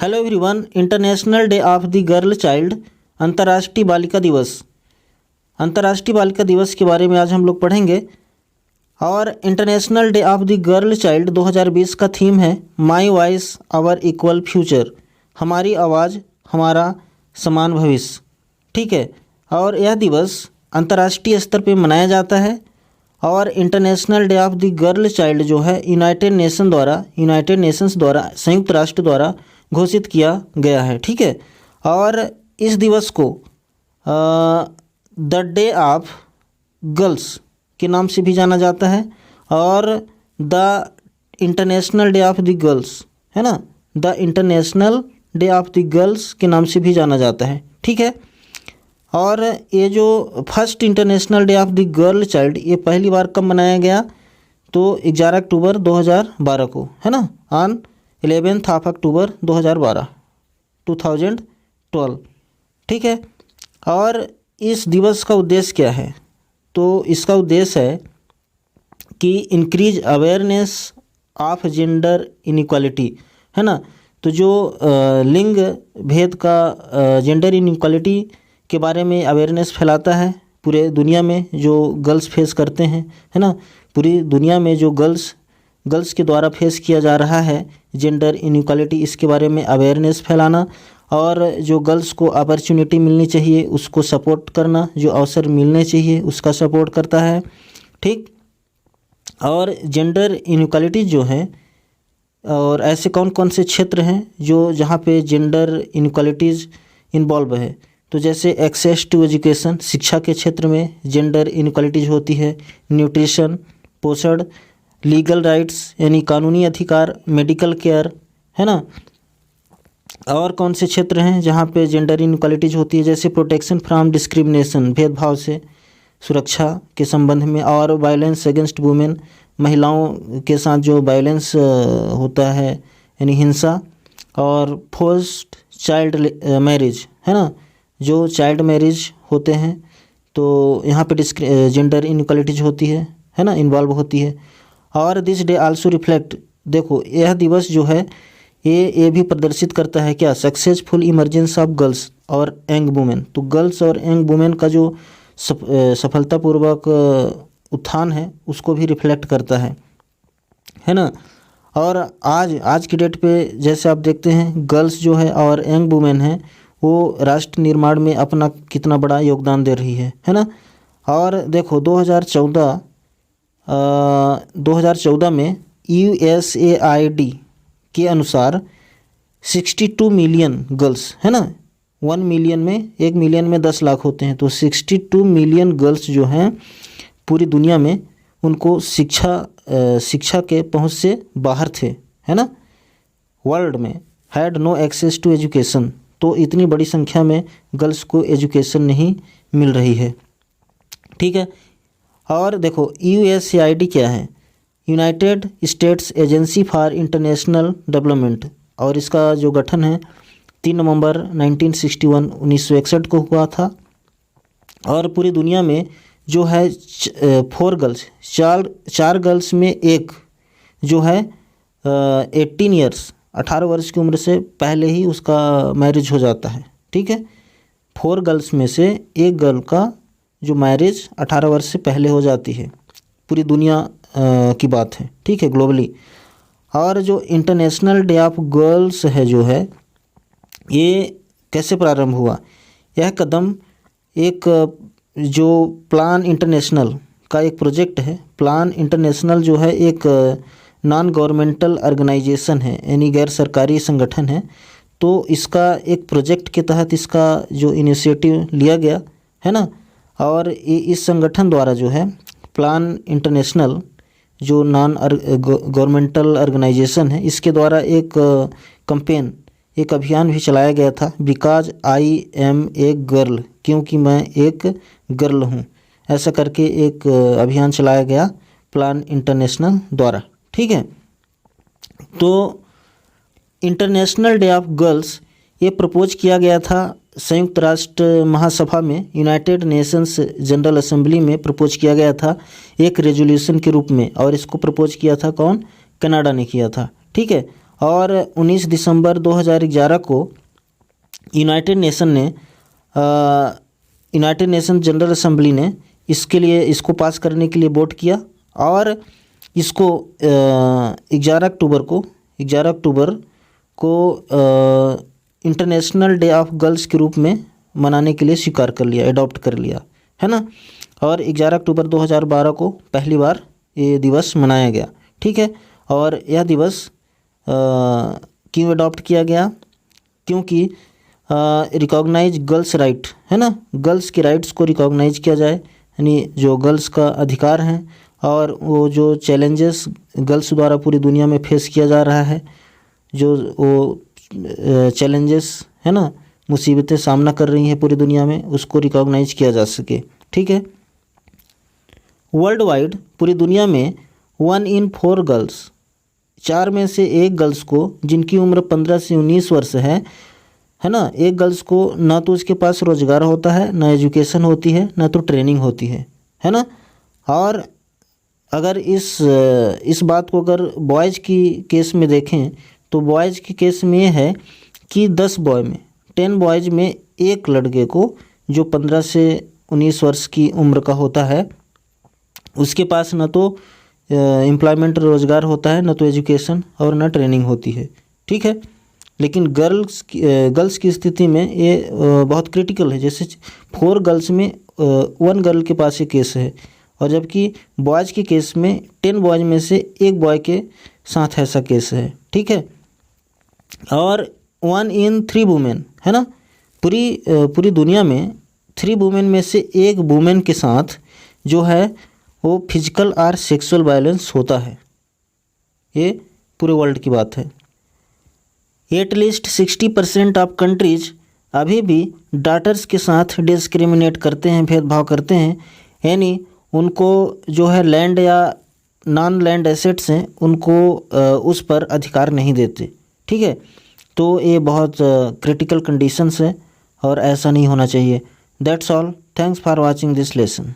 Hello everyone, international day of the girl child, अंतर्राष्ट्रीय बालिका दिवस। अंतर्राष्ट्रीय बालिका दिवस के बारे में आज हम लोग पढ़ेंगे। और international day of the girl child 2020 का थीम है my voice our equal future, हमारी आवाज़ हमारा समान भविष्य। ठीक है। और यह दिवस अंतर्राष्ट्रीय स्तर पर मनाया जाता है। और international day of the girl child जो है यूनाइटेड नेशंस द्वारा संयुक्त राष्ट्र द्वारा घोषित किया गया है। ठीक है। और इस दिवस को द डे ऑफ गर्ल्स के नाम से भी जाना जाता है और the international day of the girls, है ना, the international day of the girls के नाम से भी जाना जाता है। ठीक है। और ये जो first international day of the girl child, ये पहली बार कब मनाया गया? तो 11 अक्टूबर 2012 को, है ना, ऑन 11 अक्टूबर 2012। ठीक है। और इस दिवस का उद्देश्य क्या है? तो इसका उद्देश्य है कि increase awareness of gender inequality, है ना। तो जो लिंग भेद का जेंडर इनइक्वालिटी के बारे में अवेयरनेस फैलाता है पूरे दुनिया में, जो गर्ल्स फेस करते हैं, है ना। पूरी दुनिया में जो गर्ल्स के द्वारा फेस किया जा रहा है जेंडर इनइक्वालिटी, इसके बारे में अवेयरनेस फैलाना। और जो गर्ल्स को अपॉर्चुनिटी मिलनी चाहिए उसको सपोर्ट करना, जो अवसर मिलने चाहिए उसका सपोर्ट करता है। ठीक। और जेंडर इनइक्वालिटी जो है, और ऐसे कौन कौन से क्षेत्र हैं जो जहाँ पे जेंडर इनइक्वालिटीज़ इन्वॉल्व है? तो जैसे एक्सेस टू एजुकेशन, शिक्षा के क्षेत्र में जेंडर इनइक्वालिटीज होती है। न्यूट्रिशन, पोषण, लीगल राइट्स यानी कानूनी अधिकार, मेडिकल केयर, है ना। और कौन से क्षेत्र हैं जहाँ पे जेंडर इनइक्वालिटीज होती है? जैसे प्रोटेक्शन फ्रॉम डिस्क्रिमिनेशन, भेदभाव से सुरक्षा के संबंध में, और वायलेंस अगेंस्ट वुमेन, महिलाओं के साथ जो वायलेंस होता है यानी हिंसा, और फोर्स्ड चाइल्ड मैरिज, है ना, जो चाइल्ड मैरिज होते हैं तो यहाँ पे जेंडर इनइक्वालिटीज होती है ना, इन्वॉल्व होती है। और दिस डे आल्सो रिफ्लेक्ट, देखो यह दिवस जो है ये भी प्रदर्शित करता है क्या? सक्सेसफुल इमर्जेंस ऑफ गर्ल्स और यंग वुमेन। तो गर्ल्स और यंग वुमेन का जो सफलतापूर्वक उत्थान है उसको भी रिफ्लेक्ट करता है ना। और आज की डेट पे जैसे आप देखते हैं गर्ल्स जो है और यंग वुमेन है वो राष्ट्र निर्माण में अपना कितना बड़ा योगदान दे रही है ना। और देखो 2014 में USAID के अनुसार 62 मिलियन गर्ल्स, है ना, 1 मिलियन में 10 लाख होते हैं, तो 62 मिलियन गर्ल्स जो हैं पूरी दुनिया में उनको शिक्षा के पहुंच से बाहर थे, है ना, वर्ल्ड में had no access to education. तो इतनी बड़ी संख्या में गर्ल्स को एजुकेशन नहीं मिल रही है। ठीक है। और देखो USAID क्या है? United states agency for international development, और इसका जो गठन है 3 नवंबर 1961 को हुआ था। और पूरी दुनिया में जो है 4 गर्ल्स, चार गर्ल्स में एक जो है 18 ईयर्स, 18 वर्ष की उम्र से पहले ही उसका मैरिज हो जाता है। ठीक है। 4 गर्ल्स में से एक गर्ल का जो मैरिज 18 वर्ष से पहले हो जाती है। पूरी दुनिया की बात है। ठीक है, ग्लोबली। और जो इंटरनेशनल डे ऑफ गर्ल्स है जो है, ये कैसे प्रारंभ हुआ? यह कदम एक जो प्लान इंटरनेशनल का एक प्रोजेक्ट है। प्लान इंटरनेशनल जो है एक नॉन गवर्नमेंटल ऑर्गेनाइजेशन है, यानी गैर सरकारी संगठन है। तो इसका एक प्रोजेक्ट के तहत इसका जो इनिशिएटिव लिया गया है ना। और इस संगठन द्वारा जो है प्लान इंटरनेशनल जो नॉन गवर्नमेंटल ऑर्गेनाइजेशन है, इसके द्वारा एक कैंपेन, एक अभियान भी चलाया गया था, because I am a girl, क्योंकि मैं एक गर्ल हूँ, ऐसा करके एक अभियान चलाया गया प्लान इंटरनेशनल द्वारा। ठीक है। तो इंटरनेशनल डे ऑफ गर्ल्स ये प्रपोज किया गया था संयुक्त राष्ट्र महासभा में, यूनाइटेड नेशंस जनरल असेंबली में प्रपोज किया गया था एक रेजोल्यूशन के रूप में। और इसको प्रपोज किया था कौन? कनाडा ने किया था। ठीक है। और 19 दिसंबर 2011 को यूनाइटेड नेशन जनरल असेंबली ने इसको पास करने के लिए वोट किया और इसको 11 अक्टूबर को इंटरनेशनल डे ऑफ गर्ल्स के रूप में मनाने के लिए स्वीकार कर लिया, एडॉप्ट कर लिया, है ना। और 11 अक्टूबर 2012 को पहली बार ये दिवस मनाया गया, ठीक है। और यह दिवस क्यों एडॉप्ट किया गया? क्योंकि रिकॉग्नाइज गर्ल्स राइट, है ना, गर्ल्स के राइट्स को रिकॉग्नाइज किया जाए, यानी जो गर्ल्स का अधिकार हैं और वो जो चैलेंजेस गर्ल्स द्वारा पूरी दुनिया में फेस किया जा रहा है, जो वो चैलेंजेस है ना, मुसीबतें सामना कर रही हैं पूरी दुनिया में, उसको रिकॉग्नाइज किया जा सके, ठीक है। वर्ल्ड वाइड पूरी दुनिया में 1 in 4 गर्ल्स, 4 में से 1 गर्ल्स को जिनकी उम्र 15 से 19 वर्ष है ना, एक गर्ल्स को ना तो उसके पास रोज़गार होता है, ना एजुकेशन होती है, ना तो ट्रेनिंग होती है ना। और अगर इस बात को अगर बॉयज़ की केस में देखें तो बॉयज़ के केस में ये है कि 10 बॉयज़ में एक लड़के को जो 15 से 19 वर्ष की उम्र का होता है, उसके पास ना तो एम्प्लॉयमेंट रोज़गार होता है, ना तो एजुकेशन और ना ट्रेनिंग होती है, ठीक है। लेकिन गर्ल्स की स्थिति में ये बहुत क्रिटिकल है। जैसे 4 गर्ल्स में 1 गर्ल के पास ये केस है, और जबकि बॉयज़ के केस में 10 बॉयज़ में से 1 बॉय के साथ ऐसा केस है, ठीक है। और 1 in 3 वुमेन, है ना, पूरी दुनिया में 3 वुमेन में से 1 वुमेन के साथ जो है वो फिजिकल और सेक्सुअल वायलेंस होता है। ये पूरे वर्ल्ड की बात है। एटलीस्ट 60% ऑफ कंट्रीज अभी भी डॉटर्स के साथ डिस्क्रिमिनेट करते हैं, भेदभाव करते हैं, यानी उनको जो है लैंड या नॉन लैंड एसेट्स हैं उनको उस पर अधिकार नहीं देते, ठीक है। तो ये बहुत क्रिटिकल कंडीशंस है और ऐसा नहीं होना चाहिए। That's all, thanks for watching this lesson.